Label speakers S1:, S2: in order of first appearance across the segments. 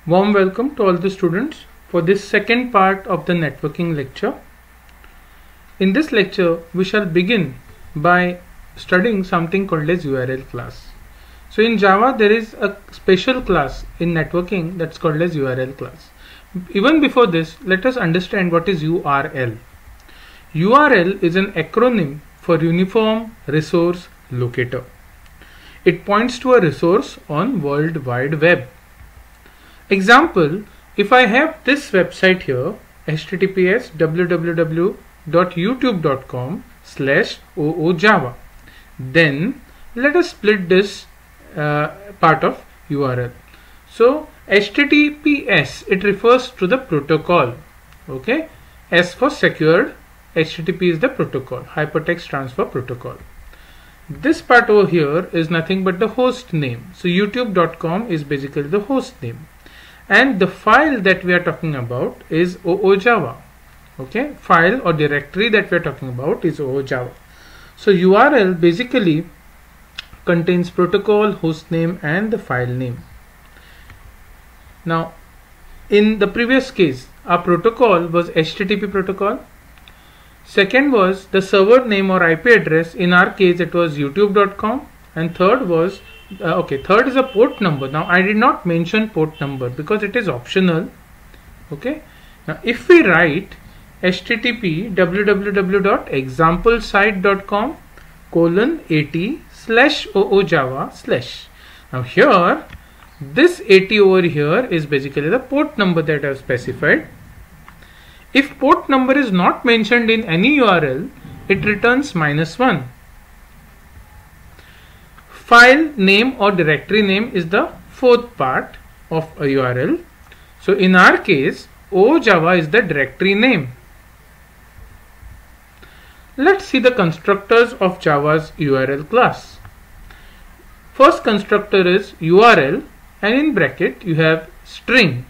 S1: Warm welcome to all the students for this second part of the networking lecture. In this lecture, we shall begin by studying something called as URL class. So in Java, there is a special class in networking that's called as URL class. Even before this, let us understand what is URL. URL is an acronym for Uniform Resource Locator. It points to a resource on World Wide Web. Example, if I have this website here, https www.youtube.com/oojava, then let us split this part of URL. So HTTPS, it refers to the protocol. Okay, S for secured, HTTP is the protocol, hypertext transfer protocol. This part over here is nothing but the host name. So youtube.com is basically the host name. And the file that we are talking about is oojava. Okay, file or directory that we are talking about is oojava. So URL basically contains protocol, host name and the file name. Now in the previous case, our protocol was HTTP protocol. Second was the server name or IP address. In our case it was youtube.com, and third was third is a port number. Now I did not mention port number because it is optional. Okay, now if we write http www.examplesite.com:80/oojava/, now here this 80 over here is basically the port number that I have specified. If port number is not mentioned in any URL, it returns -1. File name or directory name is the fourth part of a URL. So in our case, oojava is the directory name. Let's see the constructors of Java's URL class. First constructor is URL, and in bracket you have string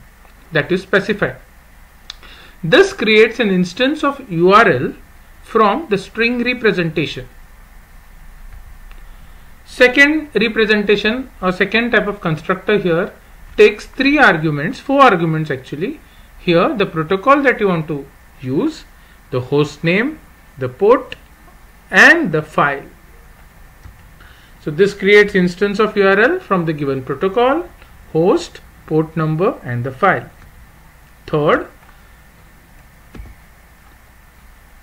S1: that you specify. This creates an instance of URL from the string representation. Second representation or second type of constructor here takes four arguments actually. Here the protocol that you want to use, the host name, the port and the file. So this creates instance of URL from the given protocol, host, port number and the file. Third,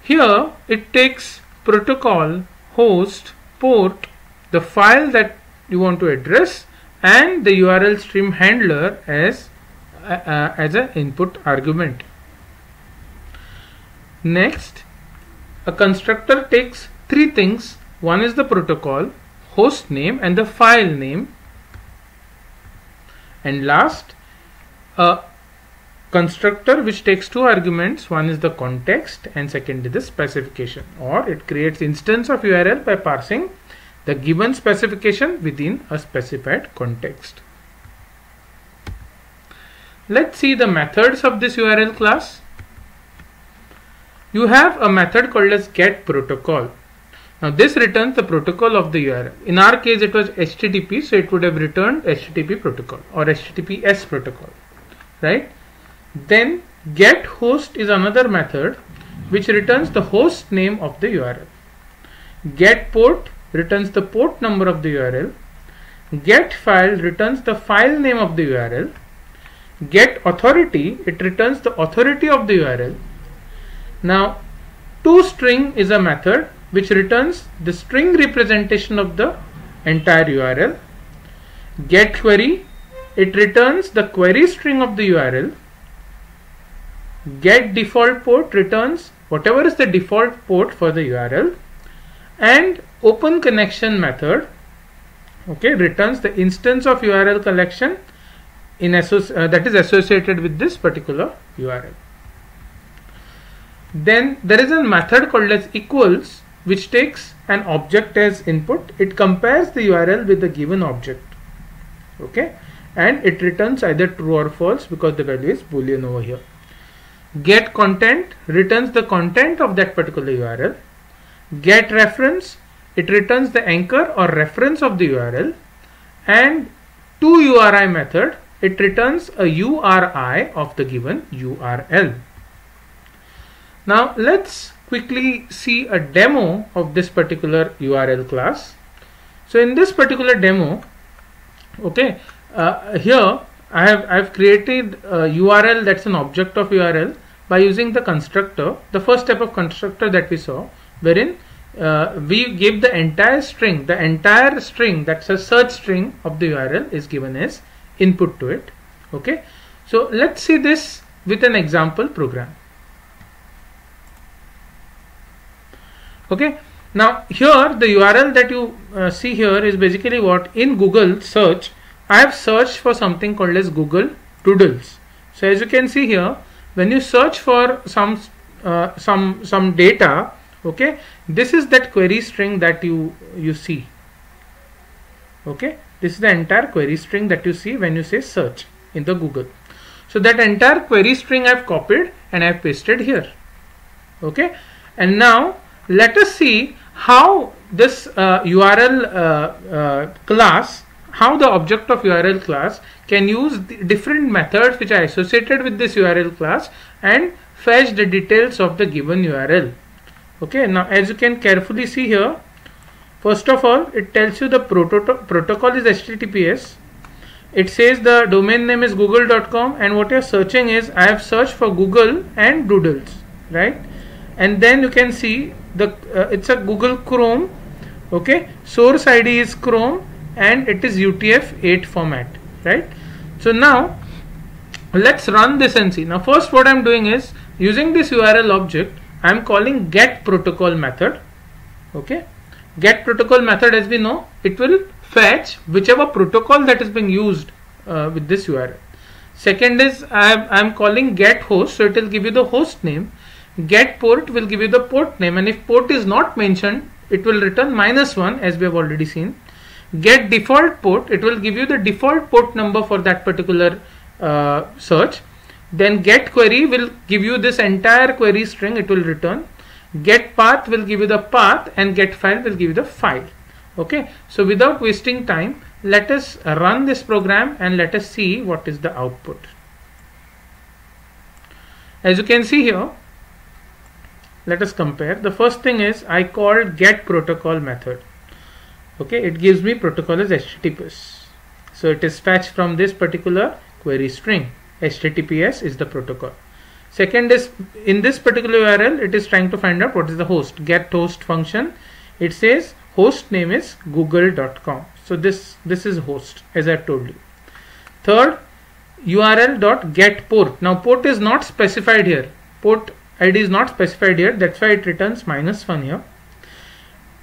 S1: here it takes protocol, host, port, the file that you want to address and the URL stream handler as an input argument. Next, a constructor takes three things. One is the protocol, host name and the file name. And last, a constructor which takes two arguments. One is the context and second is the specification, or it creates instance of URL by parsing the given specification within a specified context. Let's see the methods of this URL class. You have a method called as getProtocol. Now this returns the protocol of the URL. In our case it was HTTP, so it would have returned HTTP protocol or HTTPS protocol, right? Then getHost is another method which returns the host name of the URL. getPort returns the port number of the URL. getFile returns the file name of the URL. getAuthority, it returns the authority of the URL. Now toString is a method which returns the string representation of the entire URL. getQuery, it returns the query string of the URL. getDefaultPort returns whatever is the default port for the URL. And OpenConnection method, okay, returns the instance of URL collection that is associated with this particular URL. Then there is a method called as equals which takes an object as input. It compares the URL with the given object, okay, and it returns either true or false because the value is boolean over here. getContent returns the content of that particular URL. getReference, it returns the anchor or reference of the URL. And toURI method it returns a URI of the given URL. Now let's quickly see a demo of this particular URL class. So in this particular demo, okay, here I've created a URL that's an object of URL by using the constructor, the first step of constructor that we saw, wherein we give the entire string that's a search string of the URL is given as input to it. Okay, so let's see this with an example program. Okay, now here the URL that you see here is basically what in Google search I have searched for something called as Google Doodles. So as you can see here, when you search for some data, okay, this is that query string that you see. Okay, this is the entire query string that you see when you say search in the Google. So that entire query string I've copied and I've pasted here. Okay, and now let us see how this URL class, how the object of URL class can use the different methods which are associated with this URL class and fetch the details of the given URL. Okay, now as you can carefully see here, first of all it tells you the protocol is HTTPS. It says the domain name is google.com, and what you're searching is I have searched for Google and Doodles, right? And then you can see the it's a Google Chrome. Okay, source ID is Chrome and it is UTF-8 format, right? So now let's run this and see. Now first what I'm doing is using this URL object, I'm calling get protocol method. Okay, get protocol method, as we know, it will fetch whichever protocol that is being used with this URL. Second is I'm calling get host, so it will give you the host name. Get port will give you the port name, and if port is not mentioned, it will return -1, as we have already seen. Get default port, it will give you the default port number for that particular search. Then get query will give you this entire query string, it will return. Get path will give you the path, and get file will give you the file. Okay, so without wasting time, let us run this program and let us see what is the output. As you can see here, let us compare. The first thing is I called get protocol method. Okay, it gives me protocol as HTTPS. So it is fetched from this particular query string. HTTPS is the protocol. Second is in this particular URL, it is trying to find out what is the host. Get host function. It says host name is google.com. So this is host, as I told you. Third, URL.get port. Now port is not specified here. Port ID is not specified here. That's why it returns -1 here.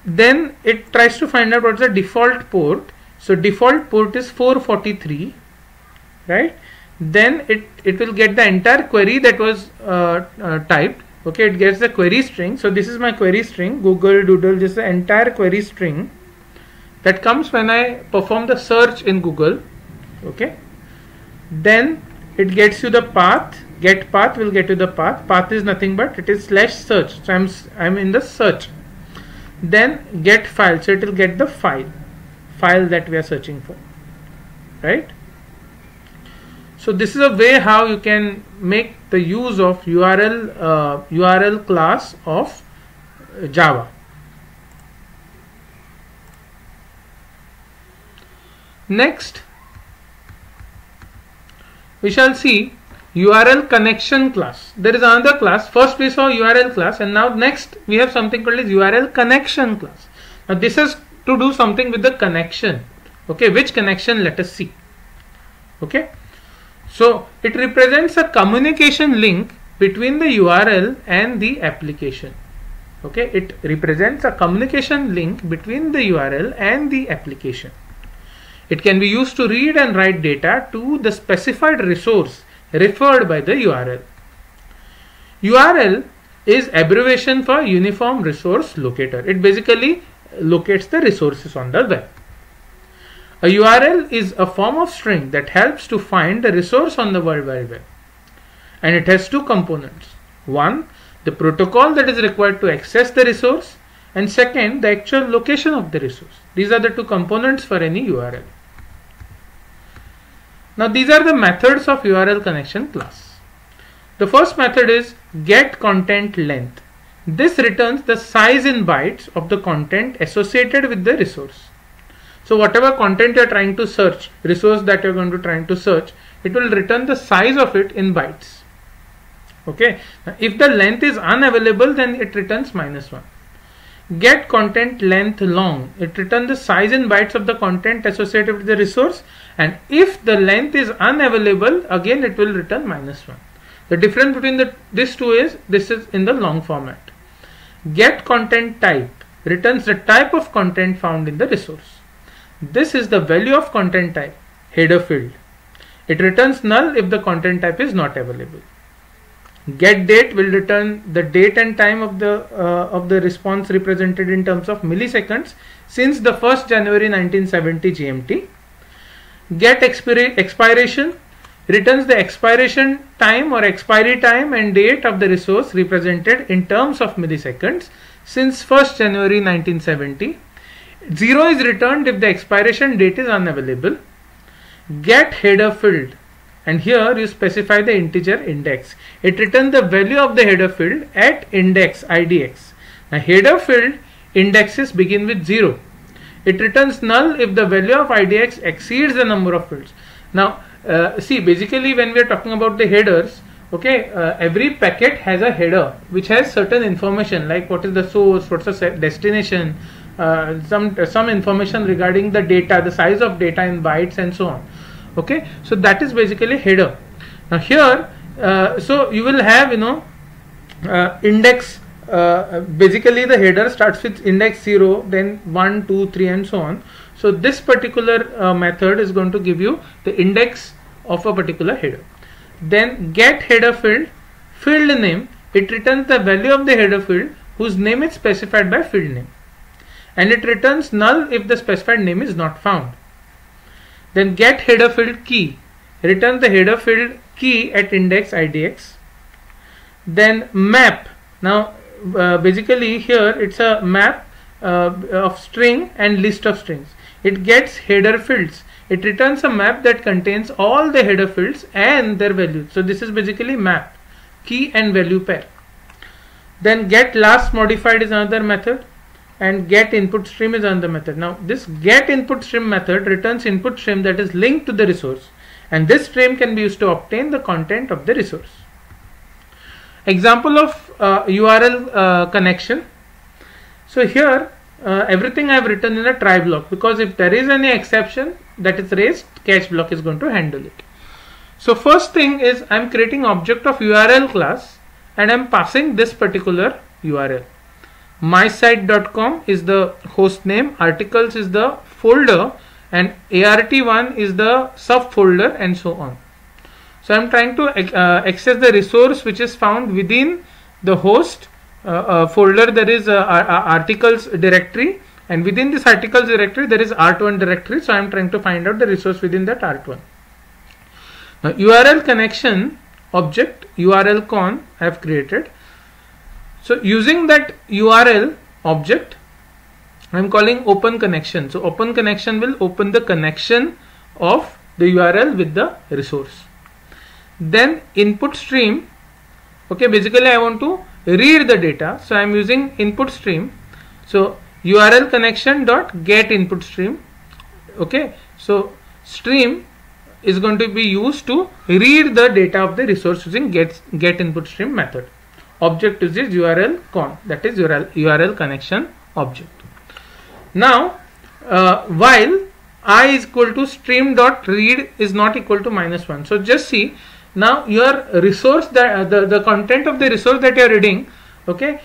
S1: Then it tries to find out what's the default port. So default port is 443, right? Then it will get the entire query that was typed. Okay, it gets the query string. So this is my query string, Google Doodle. This is the entire query string that comes when I perform the search in Google. Okay, then it gets you the path. Get path will get you the path. Path is nothing but it is /search. So I'm in the search. Then get file, so it will get the file that we are searching for, right? So this is a way how you can make the use of URL class of Java. Next, we shall see URL connection class. There is another class. First we saw URL class, and now next we have something called as URL connection class. Now this is to do something with the connection. Okay, which connection? Let us see. Okay, so it represents a communication link between the URL and the application. Okay, it represents a communication link between the URL and the application. It can be used to read and write data to the specified resource referred by the URL. URL is abbreviation for Uniform Resource Locator. It basically locates the resources on the web. A URL is a form of string that helps to find the resource on the World Wide Web. And it has two components. One, the protocol that is required to access the resource, and second, the actual location of the resource. These are the two components for any URL. Now these are the methods of URL connection class. The first method is get content length. This returns the size in bytes of the content associated with the resource. So whatever content you are trying to search, resource that you are going to trying to search, it will return the size of it in bytes. Okay. Now, if the length is unavailable, then it returns -1. Get content length long. It returns the size in bytes of the content associated with the resource, and if the length is unavailable, again it will return -1. The difference between these two is this is in the long format. Get content type returns the type of content found in the resource. This is the value of content type, header field. It returns null if the content type is not available. Get date will return the date and time of the response represented in terms of milliseconds since the 1st January 1970 GMT. Get expiration returns the expiration time or expiry time and date of the resource represented in terms of milliseconds since 1st January 1970. 0 is returned if the expiration date is unavailable. Get header field, and here you specify the integer index. It returns the value of the header field at index IDX. Now header field indexes begin with 0. It returns null if the value of IDX exceeds the number of fields. Now see, basically when we are talking about the headers, okay, every packet has a header which has certain information like what is the source, what's the destination, some information regarding the data, the size of data in bytes and so on. Okay, so that is basically header. Now here so you will have index, basically the header starts with index 0, then 1, 2, 3 and so on. So this particular method is going to give you the index of a particular header. Then get header field name, it returns the value of the header field whose name is specified by field name, and it returns null if the specified name is not found. Then get header field key, returns the header field key at index IDX. Then map, now basically here it's a map of string and list of strings. It gets header fields. It returns a map that contains all the header fields and their values. So this is basically map, key and value pair. Then get last modified is another method, and get input stream is another method. Now this get input stream method returns input stream that is linked to the resource, and this stream can be used to obtain the content of the resource. Example of URL connection. So here everything I have written in a try block, because if there is any exception that is raised, catch block is going to handle it. So first thing is I am creating object of URL class and I am passing this particular URL. mysite.com is the host name, articles is the folder, and art1 is the subfolder and so on. So I am trying to access the resource which is found within the host folder. There is articles directory, and within this articles directory there is art1 directory. So I am trying to find out the resource within that art1. Now URL connection object URL con I have created. So using that URL object I am calling open connection. So open connection will open the connection of the URL with the resource. Then input stream, okay, basically I want to read the data, so I am using input stream. So URL connection dot get input stream. Okay, so stream is going to be used to read the data of the resource using get input stream method. Object is this URL con, that is URL connection object. Now while I is equal to stream dot read is not equal to -1. So just see, now your resource, that the content of the resource that you are reading, okay,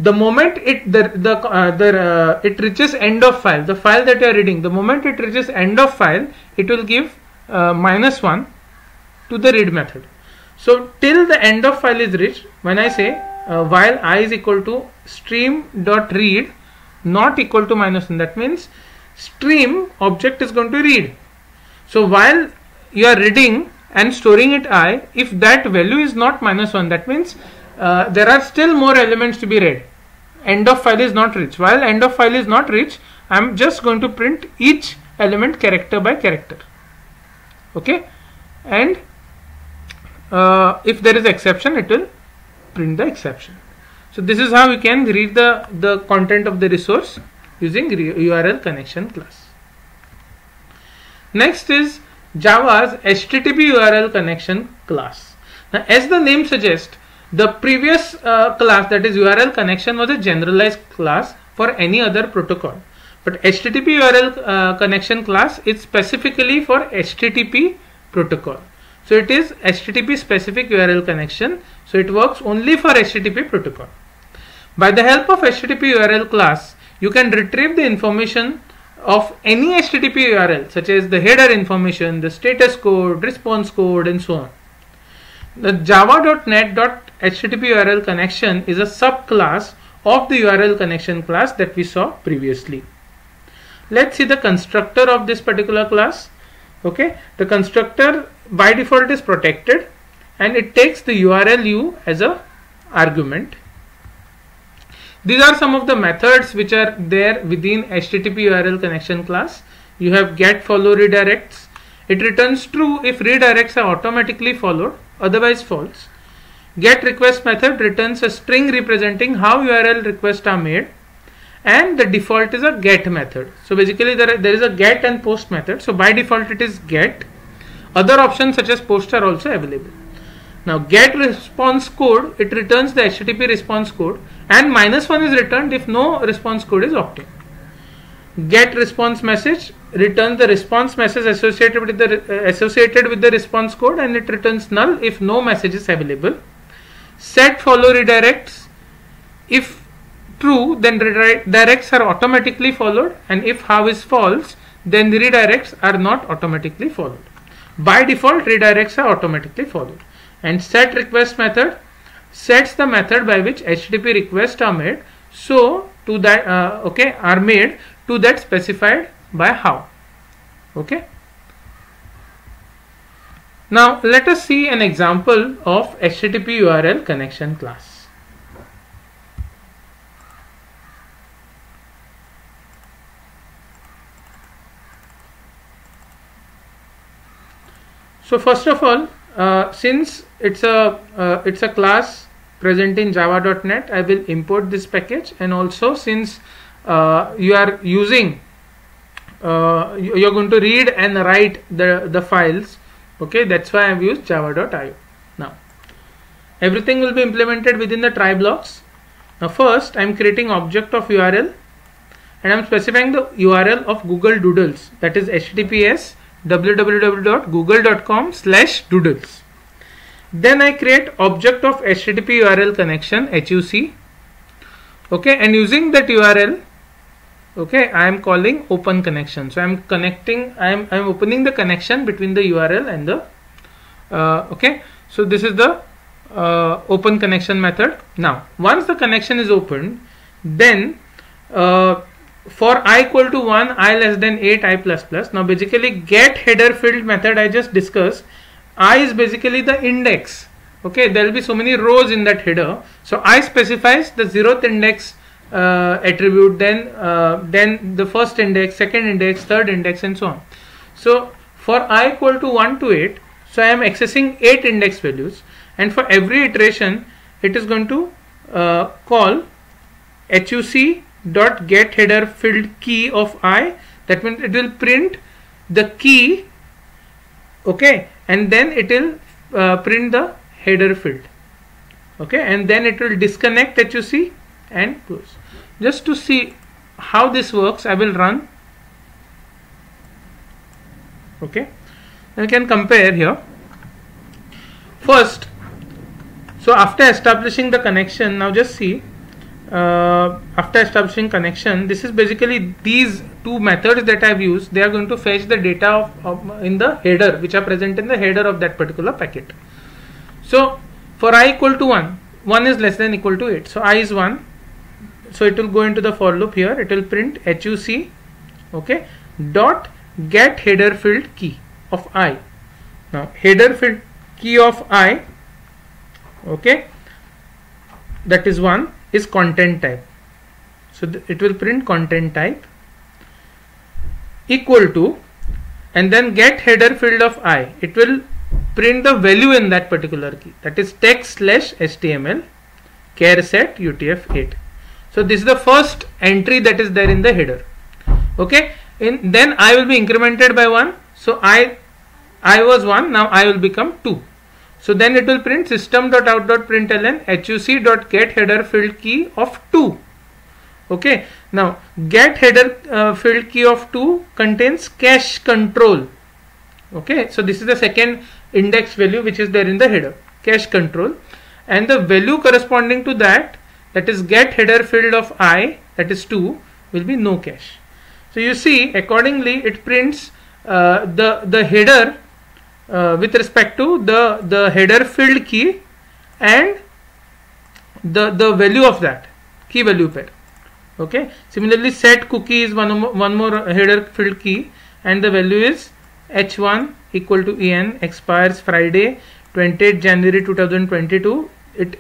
S1: the moment it reaches end of file, the file that you are reading, the moment it reaches end of file, it will give -1 to the read method. So till the end of file is reached, when I say while I is equal to stream dot read not equal to -1, that means stream object is going to read. So while you are reading and storing it I, if that value is not -1, that means there are still more elements to be read. End of file is not reached. While end of file is not reached, I am just going to print each element character by character. Okay, and if there is exception, it will print the exception. So this is how we can read the content of the resource using URL connection class. Next is Java's HTTP URL connection class. Now, as the name suggests, the previous class, that is URL connection, was a generalized class for any other protocol. But HTTP URL connection class is specifically for HTTP protocol. So it is HTTP specific URL connection. So it works only for HTTP protocol. By the help of HTTP URL class, you can retrieve the information of any HTTP URL, such as the header information, the status code, response code, and so on. The java.net.http URL connection is a subclass of the URL connection class that we saw previously. Let's see the constructor of this particular class. Okay, the constructor by default is protected and it takes the URL as a argument. These are some of the methods which are there within HTTP URL connection class. You have get follow redirects. It returns true if redirects are automatically followed, otherwise false. Get request method returns a string representing how URL requests are made, and the default is a get method. So basically there is a get and post method. So by default it is get. Other options such as post are also available. Now get response code, it returns the HTTP response code, and -1 is returned if no response code is obtained. Get response message returns the response message associated with the response code, and it returns null if no message is available. Set follow redirects, if true then redirects are automatically followed, and if how is false then the redirects are not automatically followed. By default redirects are automatically followed. And set request method sets the method by which HTTP requests are made, so to that are made to that specified by how. Okay, now let us see an example of HTTP URL connection class. So first of all, since it's a class present in java.net, I will import this package, and also since you are using you're going to read and write the files, okay, that's why I've used java.io. Now everything will be implemented within the try blocks. Now first I'm creating object of URL, and I'm specifying the URL of Google Doodles, that is https www.google.com/doodles. Then I create object of HTTP URL connection HUC. Okay, and using that URL, okay, I am calling open connection. So I am opening the connection between the URL and the okay. So this is the open connection method. Now once the connection is opened, then for I equal to 1, I less than 8, I plus plus. Now basically get header field method I just discussed. I is basically the index. Okay, there will be so many rows in that header. So I specifies the 0th index attribute, then the first index, second index, third index, and so on. So for I equal to 1 to 8, so I am accessing 8 index values, and for every iteration it is going to call HUC.getHeaderField key of I. That means it will print the key, okay, and then it will print the header field, okay, and then it will disconnect HUC and close. Just to see how this works, I will run. Okay, and we can compare here. First, so after establishing the connection, now just see, after establishing connection, this is basically these two methods that I have used. They are going to fetch the data in the header, which are present in the header of that particular packet. So for I equal to 1, 1 is less than equal to 8. So I is 1. So it will go into the for loop here. It will print HUC, okay, dot get header field key of I. Now header field key of I, okay, that is 1, is content type. So it will print content type equal to and then get header field of I. It will print the value in that particular key, that is text/html char set UTF-8. So this is the first entry that is there in the header. Okay, then I will be incremented by 1. So I was 1, now I will become 2. So then it will print system.out.println huc.get header field key of 2. Okay, now get header field key of 2 contains cache control. Okay, so this is the second index value which is there in the header, cache control, and the value corresponding to that, that is get header field of I, that is 2, will be no cache. So you see, accordingly it prints the header with respect to the header field key and the value of that key value pair. Okay, similarly set cookie is one more header field key, and the value is h1 equal to en, expires Friday 28 January 2022.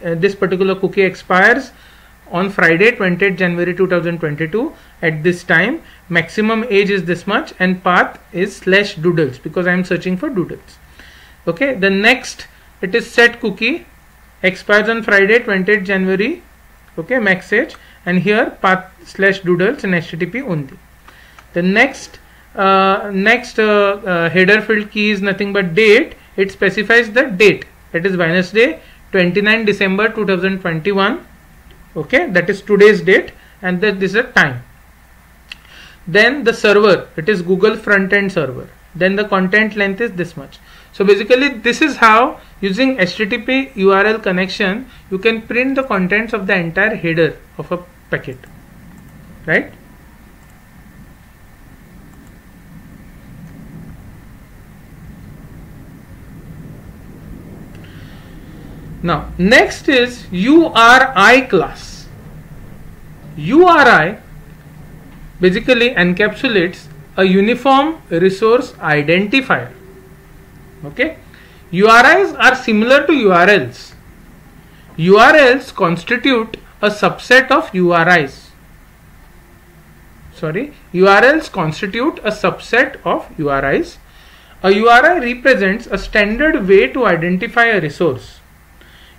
S1: This particular cookie expires on Friday 28 January 2022 at this time. Maximum age is this much and path is /doodles because I am searching for doodles. Okay, the next, it is set cookie, expires on Friday 28 January. Okay, max age, and here path /doodles and HTTP only. The next header field key is nothing but date. It specifies the date, that is Wednesday 29 December 2021. Okay, that is today's date, and that this is a time. Then the server, it is Google front-end server. Then the content length is this much. So basically this is how, using HTTP URL connection, you can print the contents of the entire header of a packet, right? Now next is URI class. URI basically encapsulates a uniform resource identifier. Okay, URIs are similar to URLs. URLs constitute a subset of URIs. URLs constitute a subset of URIs. A URI represents a standard way to identify a resource.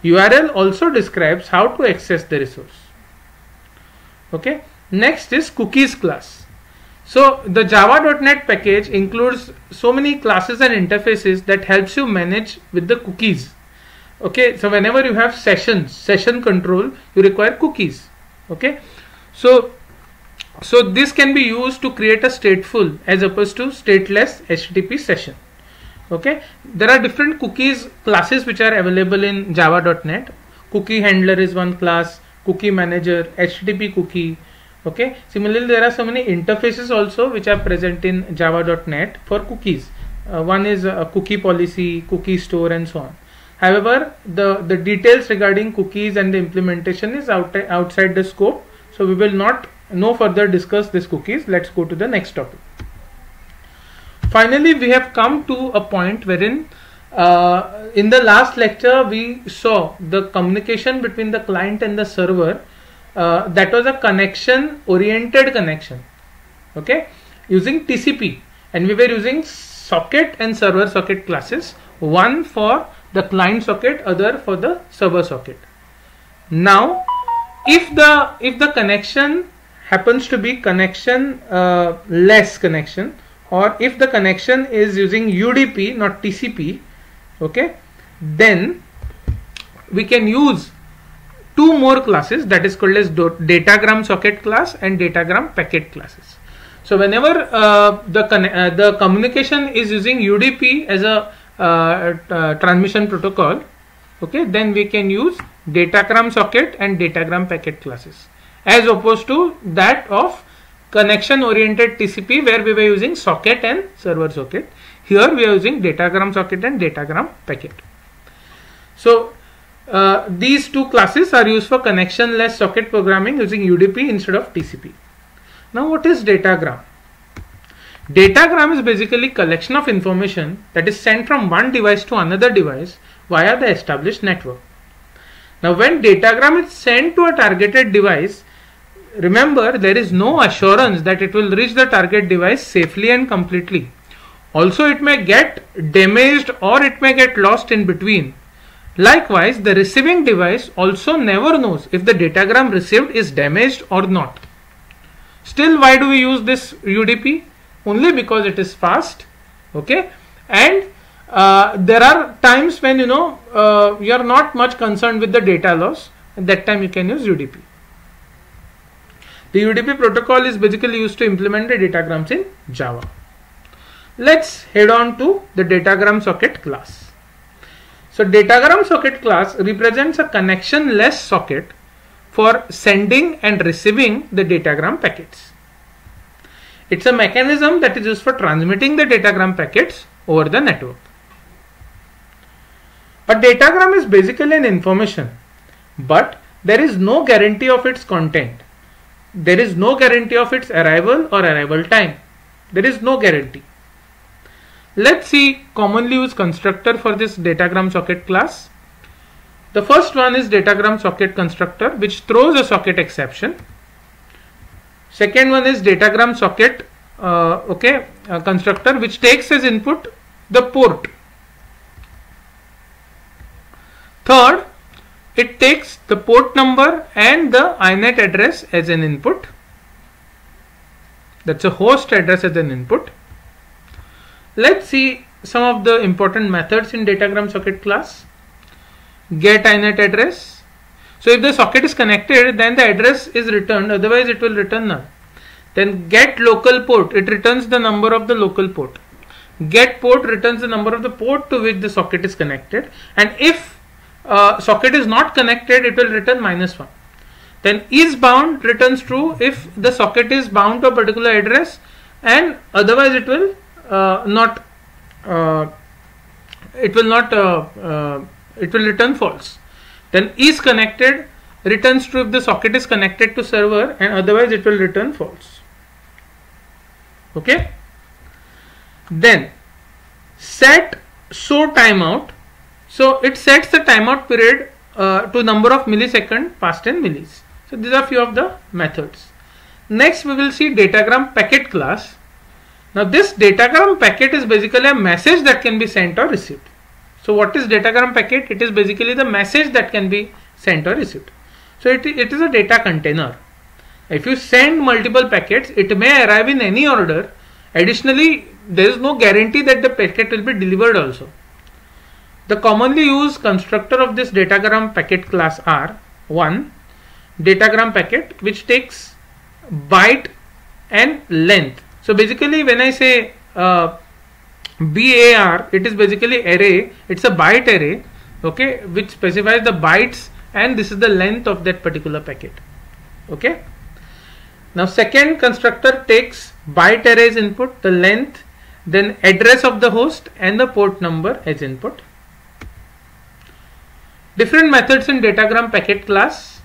S1: URL also describes how to access the resource. Okay, next is cookies class. So the java.net package includes so many classes and interfaces that helps you manage with the cookies. Okay, so whenever you have session control, you require cookies. Okay, so this can be used to create a stateful as opposed to stateless HTTP session. Okay, there are different cookies classes which are available in java.net. Cookie handler is one class, cookie manager, HTTP cookie. Okay, similarly there are so many interfaces also which are present in java.net for cookies. One is a cookie policy, cookie store, and so on. However, the details regarding cookies and the implementation is outside the scope, so we will not further discuss this cookies. Let's go to the next topic. Finally, we have come to a point wherein in the last lecture we saw the communication between the client and the server. That was a connection oriented connection, okay, using TCP, and we were using socket and server socket classes, one for the client socket, other for the server socket. Now if the connection happens to be connection less connection, or if the connection is using UDP not TCP, okay, then we can use two more classes, that is called as datagram socket class and datagram packet classes. So whenever the communication is using UDP as a transmission protocol, okay, then we can use datagram socket and datagram packet classes, as opposed to that of connection oriented TCP where we were using socket and server socket. Here we are using datagram socket and datagram packet. So these two classes are used for connectionless socket programming using UDP instead of TCP. Now what is datagram? Datagram is basically collection of information that is sent from one device to another device via the established network. Now when datagram is sent to a targeted device, remember there is no assurance that it will reach the target device safely and completely. Also, it may get damaged or it may get lost in between. Likewise, the receiving device also never knows if the datagram received is damaged or not. Still, why do we use this UDP? Only because it is fast, okay, and there are times when you are not much concerned with the data loss. At that time you can use UDP. The UDP protocol is basically used to implement the datagrams in Java. Let's head on to the datagram socket class. So datagram socket class represents a connectionless socket for sending and receiving the datagram packets. It's a mechanism that is used for transmitting the datagram packets over the network. A datagram is basically an information, but there is no guarantee of its content. There is no guarantee of its arrival or arrival time. There is no guarantee. Let's see commonly used constructor for this datagram socket class. The first one is datagram socket constructor, which throws a socket exception. Second one is datagram socket constructor, which takes as input the port. Third, it takes the port number and the INET address as an input. That's a host address as an input. Let's see some of the important methods in datagram socket class. Get INET address. So if the socket is connected, then the address is returned, otherwise it will return null. Then get local port, it returns the number of the local port. Get port returns the number of the port to which the socket is connected, and if socket is not connected, it will return -1. Then is bound returns true if the socket is bound to a particular address, and otherwise it will it will return false. Then is connected returns true if the socket is connected to server, and otherwise it will return false. Okay. Then set show timeout. So it sets the timeout period to number of millisecond past in millis. So these are few of the methods. Next we will see datagram packet class. Now this datagram packet is basically a message that can be sent or received. So what is datagram packet? It is basically the message that can be sent or received. So it is a data container. If you send multiple packets, it may arrive in any order. Additionally, there is no guarantee that the packet will be delivered also. The commonly used constructor of this datagram packet class are: 1. Datagram packet, which takes byte and length. So basically when I say BAR, it is basically array. It's a byte array, okay, which specifies the bytes, and this is the length of that particular packet. Okay. Now second constructor takes byte array as input, the length, then address of the host and the port number as input. Different methods in datagram packet class.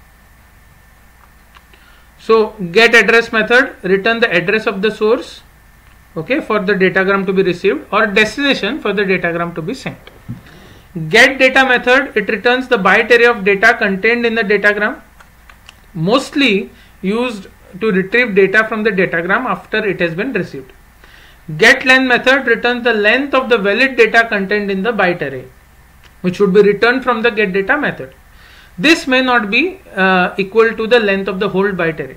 S1: So get address method, return the address of the source, okay, for the datagram to be received, or destination for the datagram to be sent. Get data method, it returns the byte array of data contained in the datagram, mostly used to retrieve data from the datagram after it has been received. Get length method returns the length of the valid data contained in the byte array, which would be returned from the get data method. This may not be equal to the length of the whole byte array.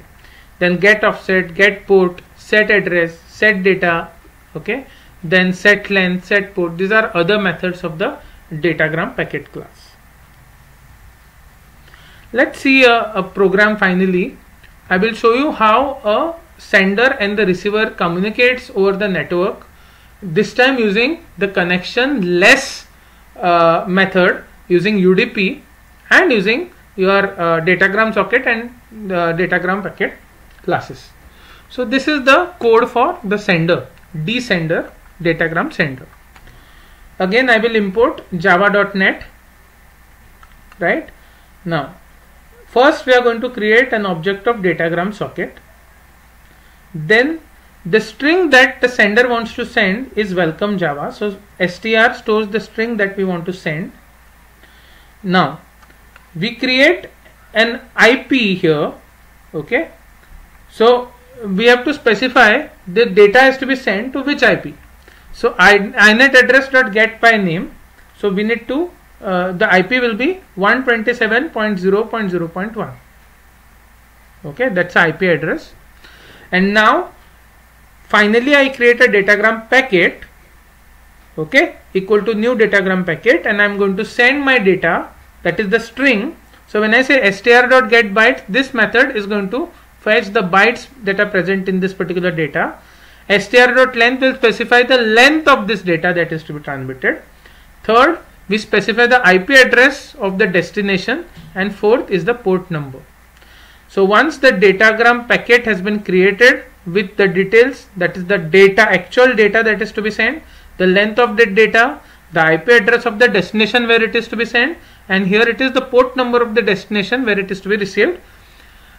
S1: Then get offset, get port, set address, set data, okay, then set length, set port. These are other methods of the datagram packet class. Let's see a program finally. I will show you how a sender and the receiver communicates over the network, this time using the connectionless method, using UDP and using your datagram socket and the datagram packet classes. So this is the code for the sender, dsender, datagram sender. Again I will import java.net. Right now, first we are going to create an object of datagram socket. Then the string that the sender wants to send is welcome Java. So str stores the string that we want to send. Now we create an IP here, okay. So we have to specify the data has to be sent to which IP. So inet address dot get by name. So we need to the IP will be 127.0.0.1. Okay, that's the IP address. And now finally I create a datagram packet, okay, equal to new datagram packet, and I'm going to send my data, that is the string. So when I say str.getBytes, this method is going to fetch the bytes that are present in this particular data. str.length will specify the length of this data that is to be transmitted. Third, we specify the IP address of the destination, and fourth is the port number. So once the datagram packet has been created with the details, that is the data, actual data that is to be sent, the length of the data, the IP address of the destination where it is to be sent, and here it is the port number of the destination where it is to be received.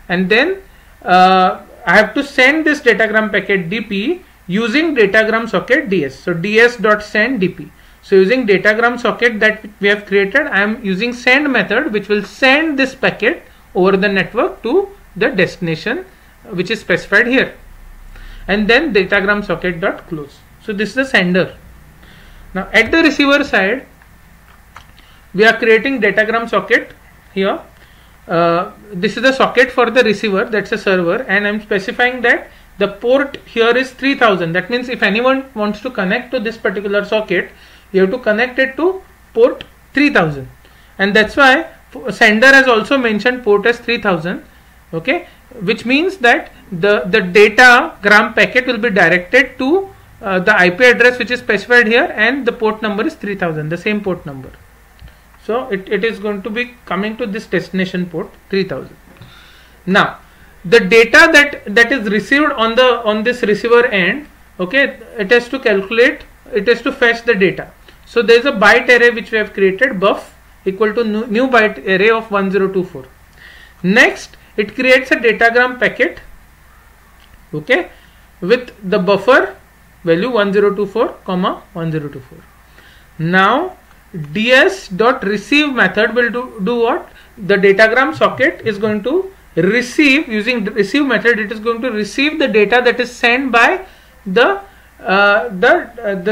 S1: And then I have to send this datagram packet dp using datagram socket ds. So ds.send dp. So using datagram socket that we have created, I am using send method which will send this packet over the network to the destination which is specified here, and then datagram socket dot close. So this is the sender. Now at the receiver side, we are creating datagram socket here. This is the socket for the receiver, that's a server, and I'm specifying that the port here is 3000. That means if anyone wants to connect to this particular socket, you have to connect it to port 3000, and that's why sender has also mentioned port as 3000. Okay, which means that the datagram packet will be directed to the IP address which is specified here, and the port number is 3000, the same port number. So it is going to be coming to this destination port 3000. Now the data that is received on this receiver end, okay, it has to calculate, it has to fetch the data. So there is a byte array which we have created, buff equal to new byte array of 1024. Next it creates a datagram packet, okay, with the buffer value 1024, 1024. Now ds.receive method will do what? The datagram socket is going to receive, using the receive method, it is going to receive the data that is sent by the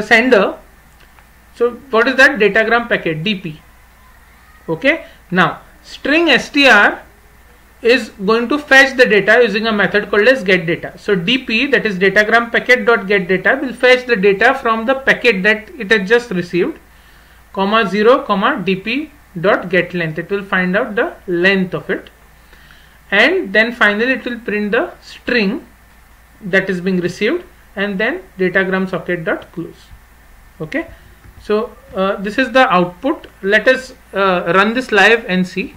S1: sender. So what is that? Datagram packet dp. Okay, now string str is going to fetch the data using a method called as getData. So dp, that is datagram packet dot get data, will fetch the data from the packet that it has just received, comma 0 comma dp dot get length. It will find out the length of it, and then finally it will print the string that is being received, and then datagram socket dot close. Okay, so this is the output. Let us run this live and see.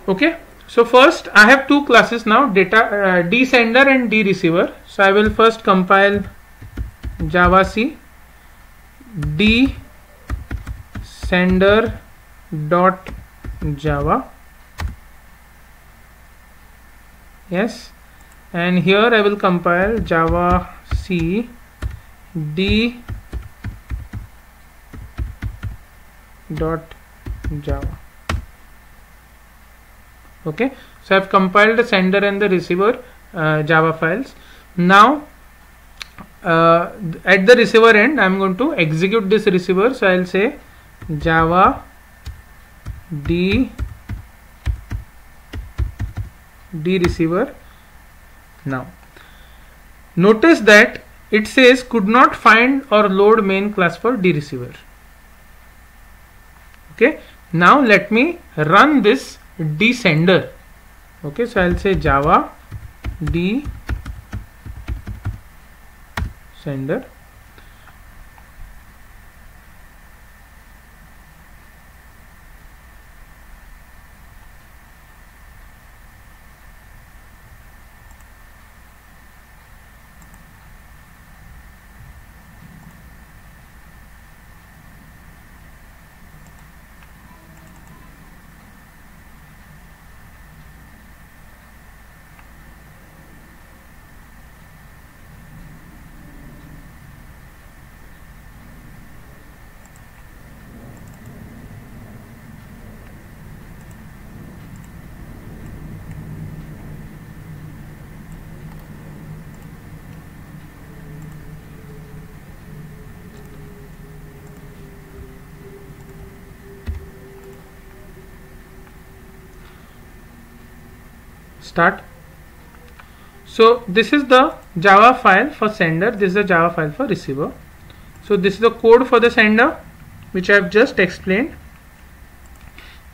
S1: Okay, so first I have two classes now, data dsender and dreceiver. So I will first compile javac dsender dot java. Yes, and here I will compile javac d dot java. Okay, so I have compiled the sender and the receiver Java files. Now at the receiver end I am going to execute this receiver. So I will say java d receiver. Now notice that it says could not find or load main class for d receiver. Okay, now let me run this dsender. Okay, so I'll say java d sender. Start. So this is the Java file for sender, this is the Java file for receiver. So this is the code for the sender which I have just explained.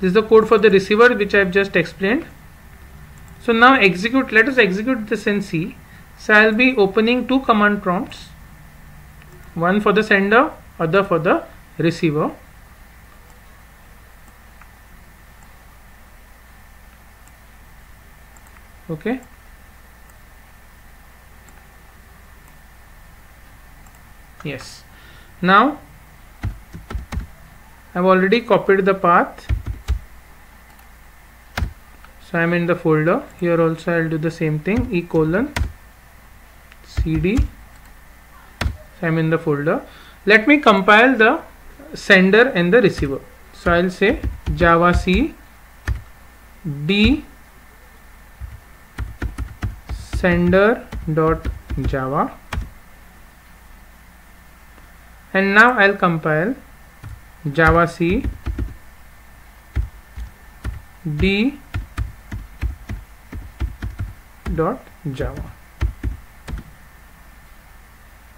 S1: This is the code for the receiver which I have just explained. So now execute, let us execute this in C. So I will be opening two command prompts, one for the sender, other for the receiver. Okay. Yes. Now I have already copied the path. So I am in the folder. Here also I will do the same thing, E:/CD. So I am in the folder. Let me compile the sender and the receiver. So I will say javac d sender.java, and now I will compile javac d.java.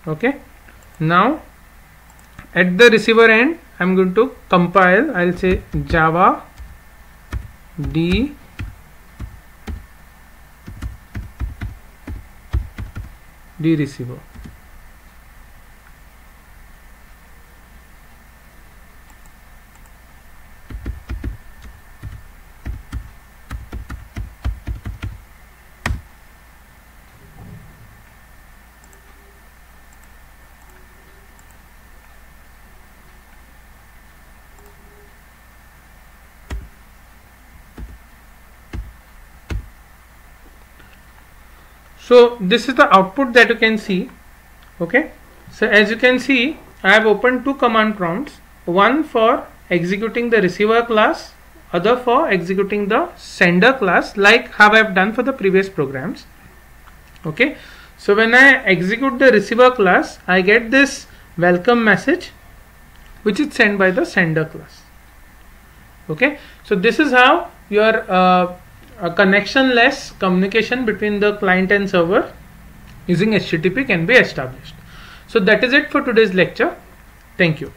S1: Okay. Now at the receiver end I am going to compile. I will say java d receiver. So this is the output that you can see. Okay. So as you can see, I have opened two command prompts, one for executing the receiver class, other for executing the sender class, like how I have done for the previous programs. Okay. So when I execute the receiver class, I get this welcome message which is sent by the sender class. Okay. So this is how your a connectionless communication between the client and server using HTTP can be established. So that is it for today's lecture. Thank you.